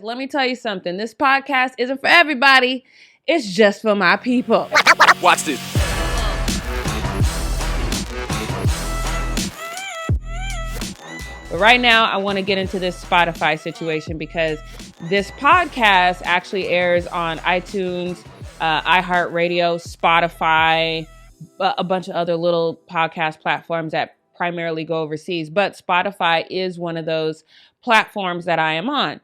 let me tell you something. This podcast isn't for everybody. It's just for my people. Watch this. But right now, I want to get into this Spotify situation because this podcast actually airs on iTunes, iHeartRadio, Spotify, a bunch of other little podcast platforms that primarily go overseas. But Spotify is one of those platforms that I am on.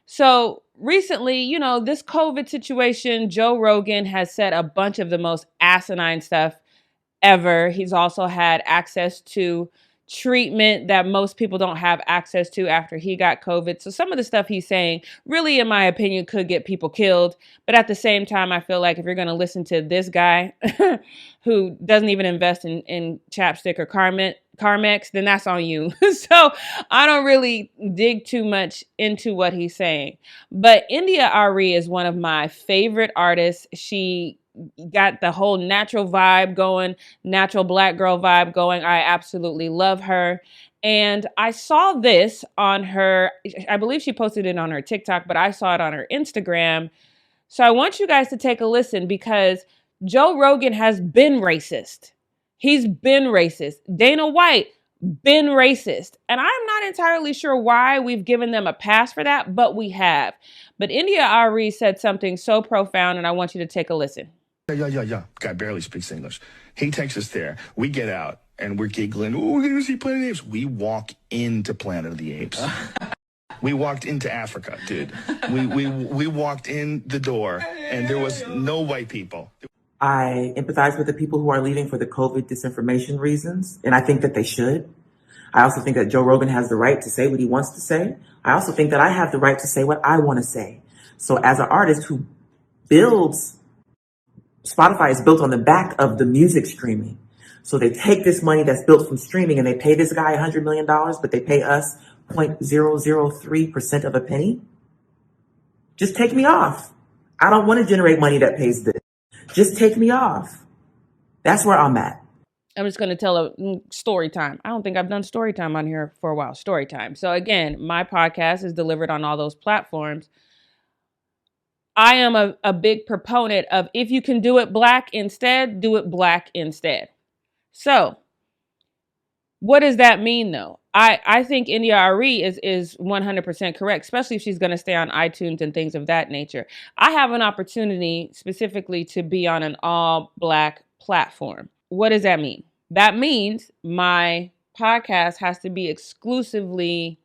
So recently, you know, this COVID situation, Joe Rogan has said a bunch of the most asinine stuff ever. He's also had access to treatment that most people don't have access to after he got COVID. So some of the stuff he's saying really, in my opinion, could get people killed. But at the same time, I feel like if you're going to listen to this guy who doesn't even invest in chapstick or Carmex, then that's on you. So I don't really dig too much into what he's saying. But India Arie is one of my favorite artists. She got the whole natural vibe going, natural black girl vibe going. I absolutely love her. And I saw this on her, I believe she posted it on her TikTok, but I saw it on her Instagram. So I want you guys to take a listen because Joe Rogan has been racist. He's been racist. Dana White, been racist. And I'm not entirely sure why we've given them a pass for that, but we have. But India Arie said something so profound, and I want you to take a listen. Yeah. Guy barely speaks English. He takes us there. We get out and we're giggling. Oh, we're going to see Planet of the Apes. We walk into Planet of the Apes. We walked into Africa, dude. We walked in the door and there was no white people. I empathize with the people who are leaving for the COVID disinformation reasons, and I think that they should. I also think that Joe Rogan has the right to say what he wants to say. I also think that I have the right to say what I want to say. So as an artist who builds, Spotify is built on the back of the music streaming. So they take this money that's built from streaming and they pay this guy $100 million, but they pay us 0.003% of a penny. Just take me off. I don't want to generate money that pays this. Just take me off. That's where I'm at. I'm just going to tell a story time. I don't think I've done story time on here for a while. Story time. So again, my podcast is delivered on all those platforms. I am a big proponent of if you can do it black instead, do it black instead. So what does that mean though? I think India Arie is 100% correct, especially if she's going to stay on iTunes and things of that nature. I have an opportunity specifically to be on an all black platform. What does that mean? That means my podcast has to be exclusively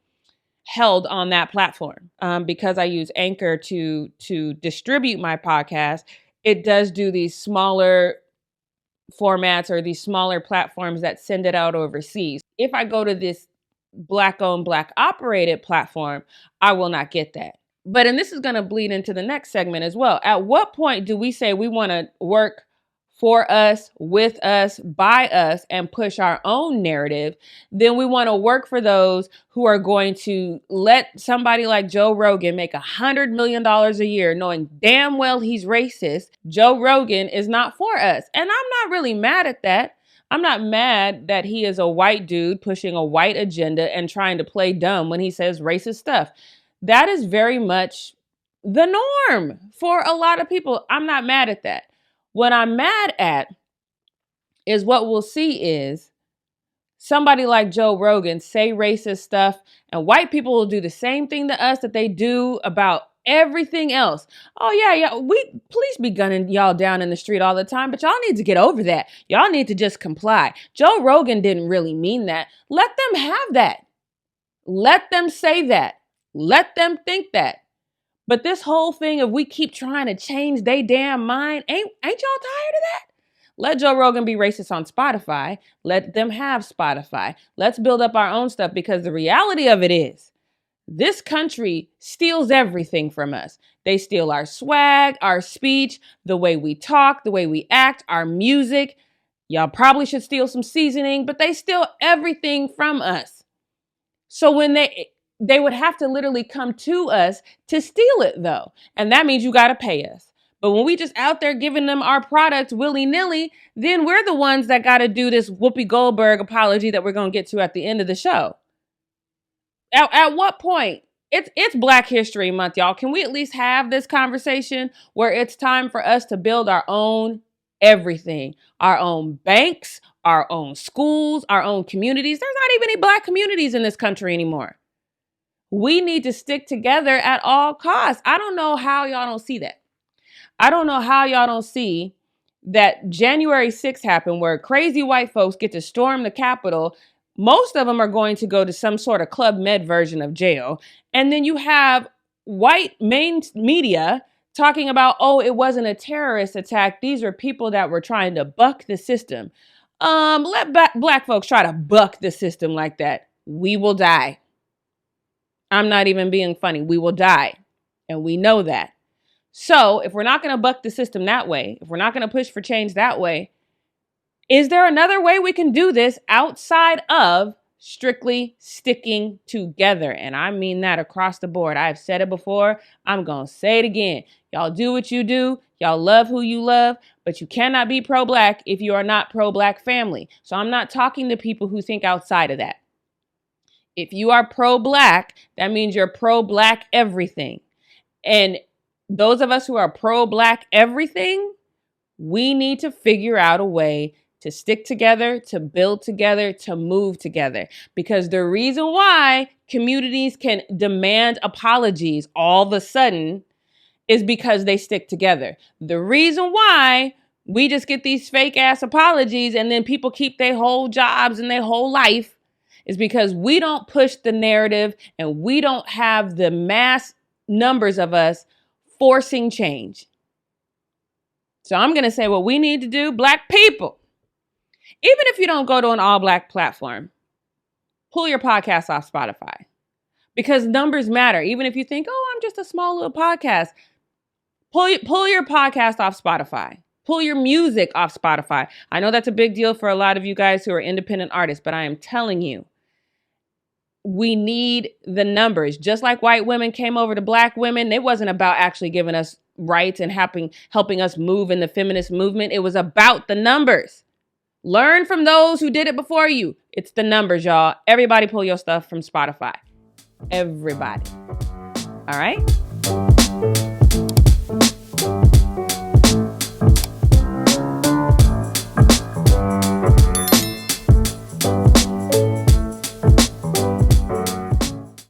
held on that platform. Because I use Anchor to distribute my podcast, it does do these smaller formats or these smaller platforms that send it out overseas. If I go to this Black-owned, Black-operated platform, I will not get that. But, and this is going to bleed into the next segment as well. At what point do we say we want to work for us, with us, by us, and push our own narrative? Then we want to work for those who are going to let somebody like Joe Rogan make $100 million a year, knowing damn well he's racist. Joe Rogan is not for us. And I'm not really mad at that. I'm not mad that he is a white dude pushing a white agenda and trying to play dumb when he says racist stuff. That is very much the norm for a lot of people. I'm not mad at that. What I'm mad at is what we'll see is somebody like Joe Rogan say racist stuff, and white people will do the same thing to us that they do about everything else. Oh yeah, police be gunning y'all down in the street all the time, but y'all need to get over that. Y'all need to just comply. Joe Rogan didn't really mean that. Let them have that. Let them say that. Let them think that. But this whole thing of we keep trying to change they damn mind, ain't y'all tired of that? Let Joe Rogan be racist on Spotify. Let them have Spotify. Let's build up our own stuff, because the reality of it is this country steals everything from us. They steal our swag, our speech, the way we talk, the way we act, our music. Y'all probably should steal some seasoning, but they steal everything from us. So when they would have to literally come to us to steal it though. And that means you got to pay us. But when we just out there giving them our product willy-nilly, then we're the ones that got to do this Whoopi Goldberg apology that we're going to get to at the end of the show. At what point it's Black History Month, y'all. Can we at least have this conversation where it's time for us to build our own everything, our own banks, our own schools, our own communities? There's not even any Black communities in this country anymore. We need to stick together at all costs. I don't know how y'all don't see that. I don't know how y'all don't see that January 6th happened, where crazy white folks get to storm the Capitol. Most of them are going to go to some sort of Club Med version of jail. And then you have white main media talking about, oh, it wasn't a terrorist attack. These are people that were trying to buck the system. Let Black folks try to buck the system like that. We will die. I'm not even being funny. We will die. And we know that. So if we're not going to buck the system that way, if we're not going to push for change that way, is there another way we can do this outside of strictly sticking together? And I mean that across the board. I've said it before. I'm going to say it again. Y'all do what you do. Y'all love who you love, but you cannot be pro-Black if you are not pro-Black family. So I'm not talking to people who think outside of that. If you are pro-Black, that means you're pro-Black everything. And those of us who are pro-Black everything, we need to figure out a way to stick together, to build together, to move together. Because the reason why communities can demand apologies all of a sudden is because they stick together. The reason why we just get these fake ass apologies and then people keep their whole jobs and their whole life is because we don't push the narrative and we don't have the mass numbers of us forcing change. So I'm going to say what we need to do, Black people. Even if you don't go to an all Black platform, pull your podcast off Spotify because numbers matter. Even if you think, oh, I'm just a small little podcast, pull your podcast off Spotify. Pull your music off Spotify. I know that's a big deal for a lot of you guys who are independent artists, but I am telling you, we need the numbers. Just like white women came over to Black women, it wasn't about actually giving us rights and helping us move in the feminist movement. It was about the numbers. Learn from those who did it before you. It's the numbers, y'all. Everybody pull your stuff from Spotify. Everybody. All right?